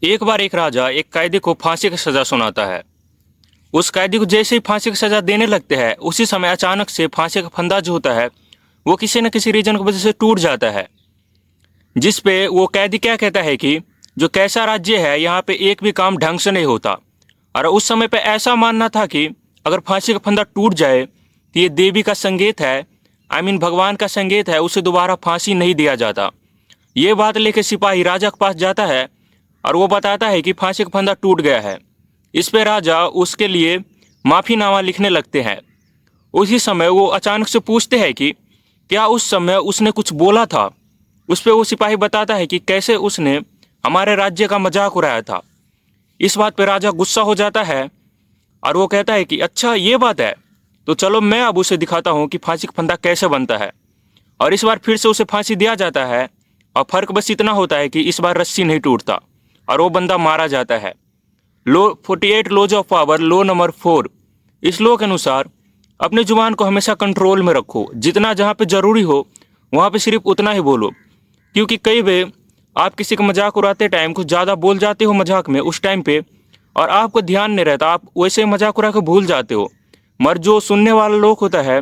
एक बार एक राजा एक कैदी को फांसी की सजा सुनाता है। उस कैदी को जैसे ही फांसी की सजा देने लगते हैं, उसी समय अचानक से फांसी का फंदा जो होता है वो किसी न किसी रीजन की वजह से टूट जाता है। जिस पे वो कैदी क्या कहता है कि जो कैसा राज्य है, यहाँ पे एक भी काम ढंग से नहीं होता। और उस समय पे ऐसा मानना था कि अगर फांसी का फंदा टूट जाए तो ये देवी का संकेत है, भगवान का संकेत है, उसे दोबारा फांसी नहीं दिया जाता। ये बात लेके सिपाही राजा के पास जाता है और वो बताता है कि फांसी का फंदा टूट गया है। इस पे राजा उसके लिए माफ़ीनामा लिखने लगते हैं। उसी समय वो अचानक से पूछते हैं कि क्या उस समय उसने कुछ बोला था। उस पे वो सिपाही बताता है कि कैसे उसने हमारे राज्य का मजाक उड़ाया था। इस बात पे राजा गुस्सा हो जाता है और वो कहता है कि अच्छा ये बात है, तो चलो मैं अब उसे दिखाता हूँ कि फांसी का फंदा कैसे बनता है। और इस बार फिर से उसे फांसी दिया जाता है और फर्क बस इतना होता है कि इस बार रस्सी नहीं टूटता और वो बंदा मारा जाता है। लो 48 laws of power, law number 4। इस लो के अनुसार अपने जुबान को हमेशा कंट्रोल में रखो। जितना जहाँ पे ज़रूरी हो वहाँ पे सिर्फ उतना ही बोलो, क्योंकि कई बार आप किसी का मजाक उड़ाते टाइम कुछ ज़्यादा बोल जाते हो मजाक में उस टाइम पे, और आपको ध्यान नहीं रहता, आप वैसे मजाक उड़ा के भूल जाते हो। मगर जो सुनने वाला लोग होता है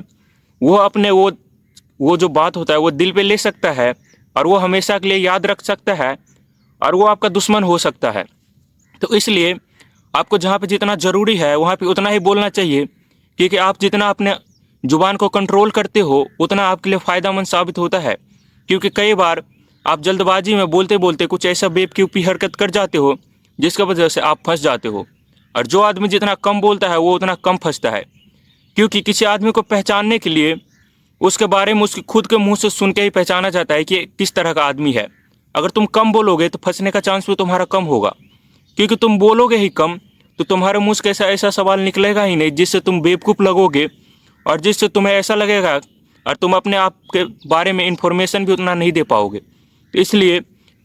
वो अपने वो जो बात होता है वो दिल पे ले सकता है और वो हमेशा के लिए याद रख सकता है और वो आपका दुश्मन हो सकता है। तो इसलिए आपको जहाँ पे जितना ज़रूरी है वहाँ पे उतना ही बोलना चाहिए, क्योंकि आप जितना अपने जुबान को कंट्रोल करते हो उतना आपके लिए फ़ायदेमंद साबित होता है। क्योंकि कई बार आप जल्दबाजी में बोलते बोलते कुछ ऐसा बेवकूफ़ी हरकत कर जाते हो जिसकी वजह से आप फंस जाते हो। और जो आदमी जितना कम बोलता है वो उतना कम फंसता है, क्योंकि किसी आदमी को पहचानने के लिए उसके बारे में उसकी खुद के मुंह से सुन के ही पहचाना जाता है कि किस तरह का आदमी है। अगर तुम कम बोलोगे तो फंसने का चांस भी तुम्हारा कम होगा, क्योंकि तुम बोलोगे ही कम तो तुम्हारे मुंह से कैसा ऐसा सवाल निकलेगा ही नहीं जिससे तुम बेवकूफ़ लगोगे और जिससे तुम्हें ऐसा लगेगा और तुम अपने आप के बारे में इंफॉर्मेशन भी उतना नहीं दे पाओगे। तो इसलिए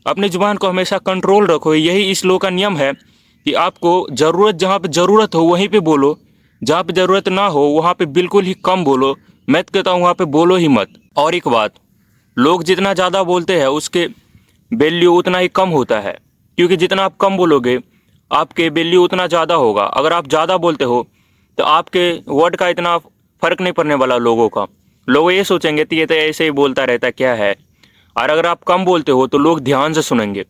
अपनी ज़ुबान को हमेशा कंट्रोल रखो। यही इस लो का नियम है कि आपको ज़रूरत जहाँ पे ज़रूरत हो वहीं पे बोलो, जहाँ पे ज़रूरत ना हो वहाँ पे बिल्कुल ही कम बोलो। मैं तो कहता हूँ वहाँ पे बोलो ही मत। और एक बात, लोग जितना ज़्यादा बोलते हैं उसके वैल्यू उतना ही कम होता है, क्योंकि जितना आप कम बोलोगे आपके वैल्यू उतना ज़्यादा होगा। अगर आप ज़्यादा बोलते हो तो आपके वर्ड का इतना फ़र्क नहीं पड़ने वाला लोगों का। लोग ये सोचेंगे तो ये तो ऐसे ही बोलता रहता क्या है। और अगर आप कम बोलते हो तो लोग ध्यान से सुनेंगे।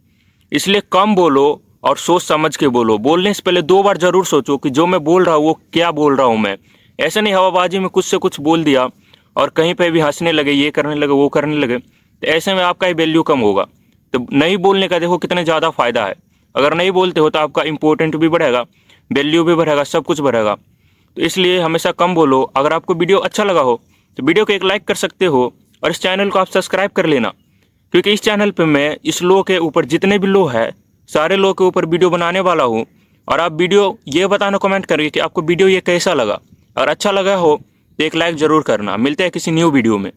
इसलिए कम बोलो और सोच समझ के बोलो। बोलने से पहले 2 बार ज़रूर सोचो कि जो मैं बोल रहा हूँ वो क्या बोल रहा हूँ मैं। ऐसे नहीं हवाबाजी में कुछ से कुछ बोल दिया और कहीं पे भी हंसने लगे, ये करने लगे, वो करने लगे, तो ऐसे में आपका ही वैल्यू कम होगा। तो नहीं बोलने का देखो कितने ज़्यादा फ़ायदा है। अगर नहीं बोलते हो तो आपका इम्पोर्टेंट भी बढ़ेगा, वैल्यू भी बढ़ेगा, सब कुछ बढ़ेगा। तो इसलिए हमेशा कम बोलो। अगर आपको वीडियो अच्छा लगा हो तो वीडियो को एक लाइक कर सकते हो और इस चैनल को आप सब्सक्राइब कर लेना, क्योंकि इस चैनल पे मैं इस लो के ऊपर जितने भी लो है सारे लो के ऊपर वीडियो बनाने वाला हूँ। और आप वीडियो ये बताना कमेंट करिए कि आपको वीडियो ये कैसा लगा। अगर अच्छा लगा हो तो एक लाइक ज़रूर करना। मिलते हैं किसी न्यू वीडियो में।